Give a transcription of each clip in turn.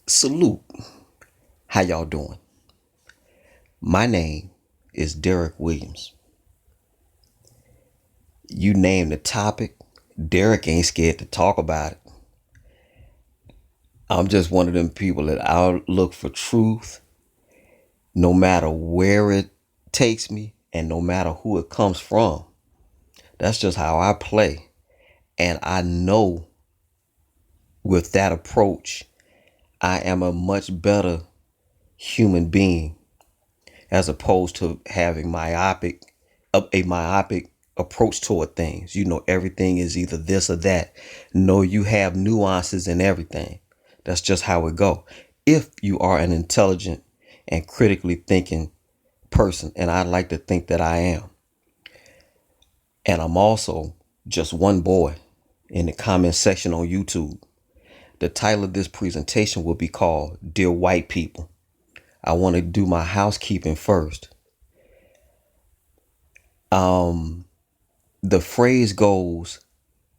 Salute. How y'all doing? My name is Derek Williams. You name the topic, Derek ain't scared to talk about it. I'm just one of them people that I'll look for truth no matter where it takes me and no matter who it comes from. That's just how I play. And I know with that approach, I am a much better human being as opposed to having a myopic approach toward things. You know, everything is either this or that. No, you have nuances in everything. That's just how it go. If you are an intelligent and critically thinking person, and I like to think that I am, and I'm also just one boy in the comment section on YouTube. The title of this presentation will be called Dear White People. I want to do my housekeeping first. The phrase goes,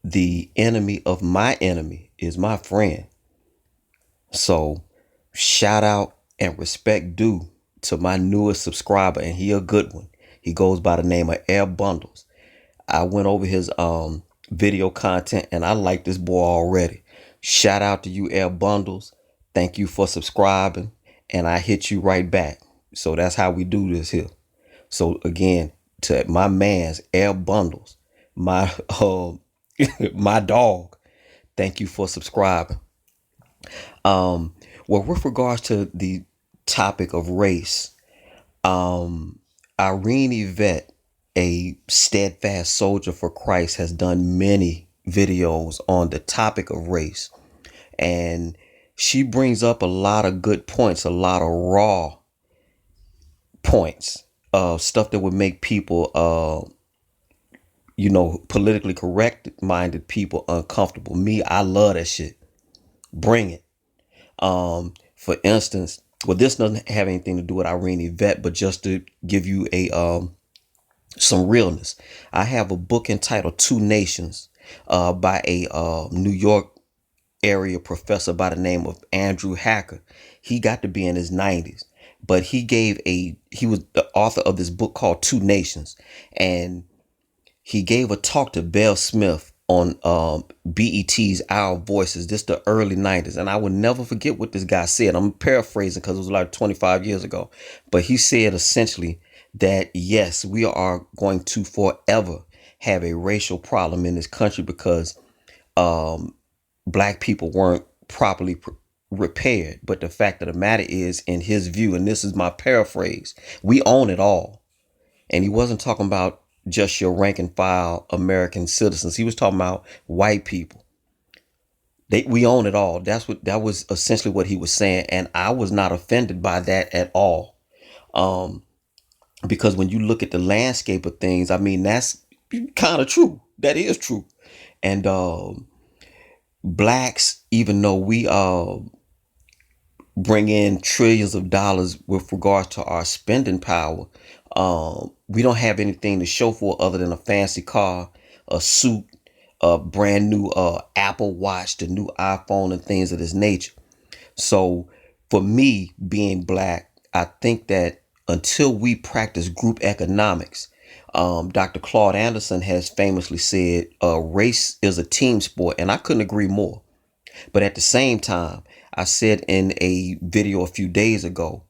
the enemy of my enemy is my friend. So shout out and respect due to my newest subscriber, and he a good one. He goes by the name of Air Bundles. I went over his video content and I like this boy already. Shout out to you, Air Bundles. Thank you for subscribing, and I hit you right back. So that's how we do this here. So again, to my man's Air Bundles, my my dog, thank you for subscribing. Well, with regards to the topic of race, Irene Yvette, a steadfast soldier for Christ, has done many videos on the topic of race, and she brings up a lot of good points, a lot of raw points, stuff that would make people politically correct minded people uncomfortable. Me, I love that shit. Bring it. For instance, well, this doesn't have anything to do with Irene Yvette, but just to give you a some realness, I have a book entitled Two Nations by a New York area professor by the name of Andrew Hacker. He got to be in his 90s, but he was the author of this book called Two Nations, and he gave a talk to Bell Smith on BET's Our Voices, this the early 90s. And I will never forget what this guy said. I'm paraphrasing because it was like 25 years ago. But he said essentially that, yes, we are going to forever have a racial problem in this country because black people weren't properly repaired. But the fact of the matter is, in his view, and this is my paraphrase, we own it all. And he wasn't talking about just your rank and file American citizens. He was talking about white people. We own it all. That was essentially what he was saying. And I was not offended by that at all. Because when you look at the landscape of things, I mean, that's kind of true. That is true. And blacks, even though we bring in trillions of dollars with regards to our spending power, we don't have anything to show for other than a fancy car, a suit, a brand new Apple Watch, the new iPhone, and things of this nature. So for me, being black, I think that until we practice group economics, Dr. Claude Anderson has famously said, race is a team sport, and I couldn't agree more. But at the same time, I said in a video a few days ago,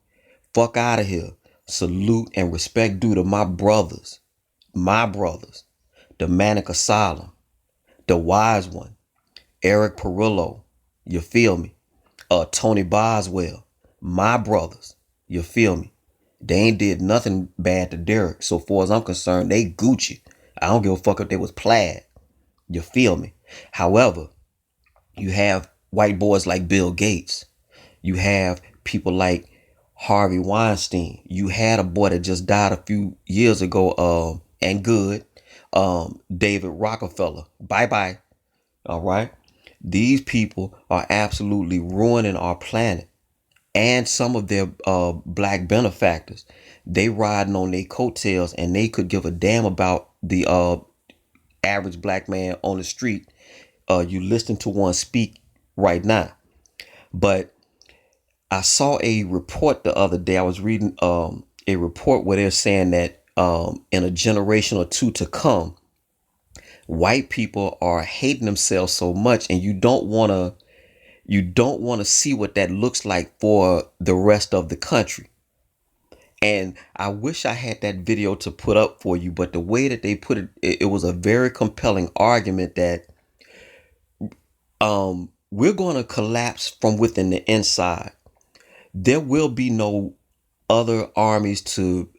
fuck out of here. Salute and respect due to my brothers, the Manic Asylum, the Wise One, Eric Perillo, you feel me? Tony Boswell, my brothers, you feel me? They ain't did nothing bad to Derek. So far as I'm concerned, they Gucci. I don't give a fuck if they was plaid. You feel me? However, you have white boys like Bill Gates. You have people like Harvey Weinstein. You had a boy that just died a few years ago, and good, David Rockefeller. Bye bye. All right. These people are absolutely ruining our planet and some of their black benefactors. They riding on their coattails, and they could give a damn about the average black man on the street. You listen to one speak right now. But I saw a report the other day. I was reading a report where they're saying that in a generation or two to come, white people are hating themselves so much, and you don't want to see what that looks like for the rest of the country. And I wish I had that video to put up for you, but the way that they put it, it was a very compelling argument that we're going to collapse from within the inside. There will be no other armies to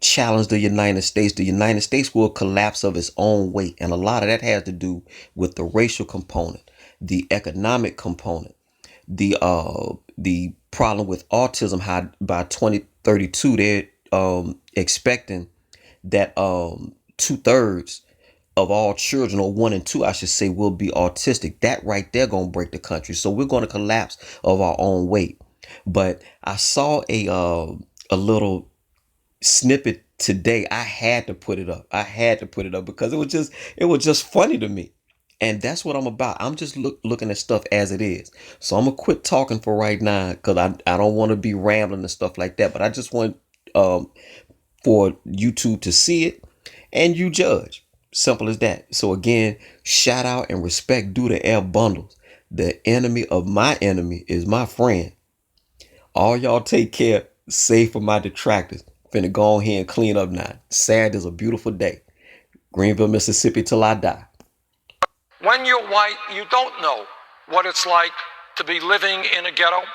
challenge the United States. The United States will collapse of its own weight. And a lot of that has to do with the racial component, the economic component, the problem with autism, how by 2032 they're expecting that 2/3 of all children, or 1 in 2 I should say, will be autistic. That right there gonna break the country. So we're gonna collapse of our own weight. But I saw a little snippet today. I had to put it up. I had to put it up because it was just funny to me. And that's what I'm about. I'm just looking at stuff as it is. So I'm gonna quit talking for right now because I don't want to be rambling and stuff like that. But I just want for YouTube to see it and you judge. Simple as that. So again, shout out and respect due to Air Bundles. The enemy of my enemy is my friend. All y'all take care. Save for my detractors. Finna go on here and clean up now. Sad is a beautiful day. Greenville, Mississippi till I die. When you're white, you don't know what it's like to be living in a ghetto.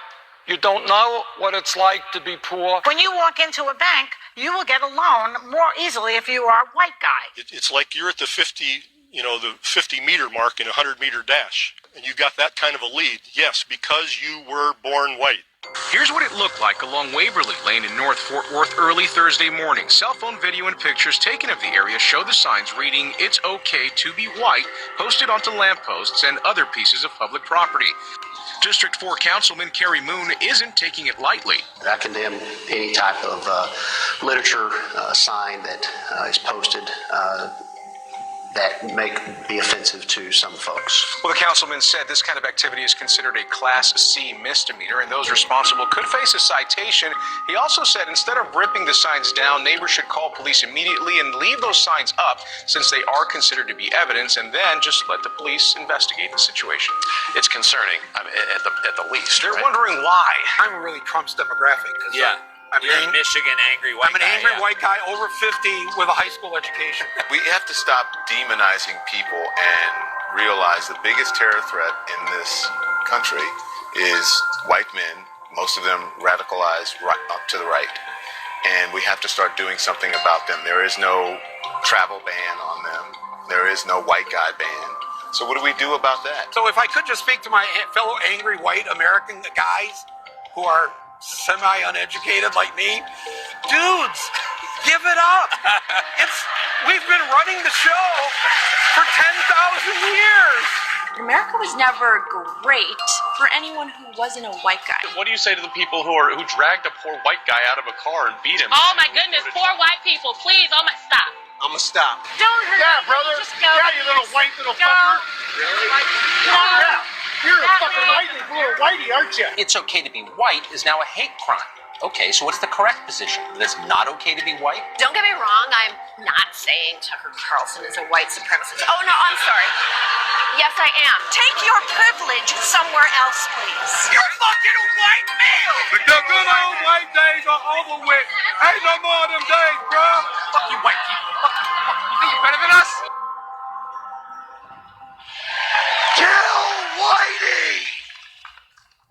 You don't know what it's like to be poor. When you walk into a bank, you will get a loan more easily if you are a white guy. It's like you're at the 50-meter mark in a 100-meter dash, and you got that kind of a lead. Yes, because you were born white. Here's what it looked like along Waverly Lane in North Fort Worth early Thursday morning. Cell phone video and pictures taken of the area show the signs reading, "It's okay to be white," posted onto lampposts and other pieces of public property. District 4 Councilman Kerry Moon isn't taking it lightly. I condemn any type of literature sign that is posted that may be offensive to some folks. Well, the councilman said this kind of activity is considered a Class C misdemeanor, and those responsible could face a citation. He also said instead of ripping the signs down, neighbors should call police immediately and leave those signs up since they are considered to be evidence, and then just let the police investigate the situation. It's concerning, I mean, at the least. They're wondering why. I'm really Trump's demographic. Yeah. You're a Michigan angry white guy. I'm an angry white guy over 50 with a high school education. We have to stop demonizing people and realize the biggest terror threat in this country is white men, most of them radicalized right up to the right. And we have to start doing something about them. There is no travel ban on them. There is no white guy ban. So what do we do about that? So if I could just speak to my fellow angry white American guys who are semi-uneducated like me, dudes, give it up. We've been running the show for 10,000 years. America was never great for anyone who wasn't a white guy. What do you say to the people who dragged a poor white guy out of a car and beat him? Oh my goodness, poor white people, please, oh my, stop. I'm gonna stop. Don't hurt me, brother. just go. Yeah, you little white little fucker. Really? Yeah. You're a fucking little whitey, aren't you? It's okay to be white is now a hate crime. Okay, so what's the correct position? That it's not okay to be white? Don't get me wrong, I'm not saying Tucker Carlson is a white supremacist. Oh no, I'm sorry. Yes, I am. Take your privilege somewhere else, please. You're fucking white male. The good old white days are over with. Ain't no more of them days, bro.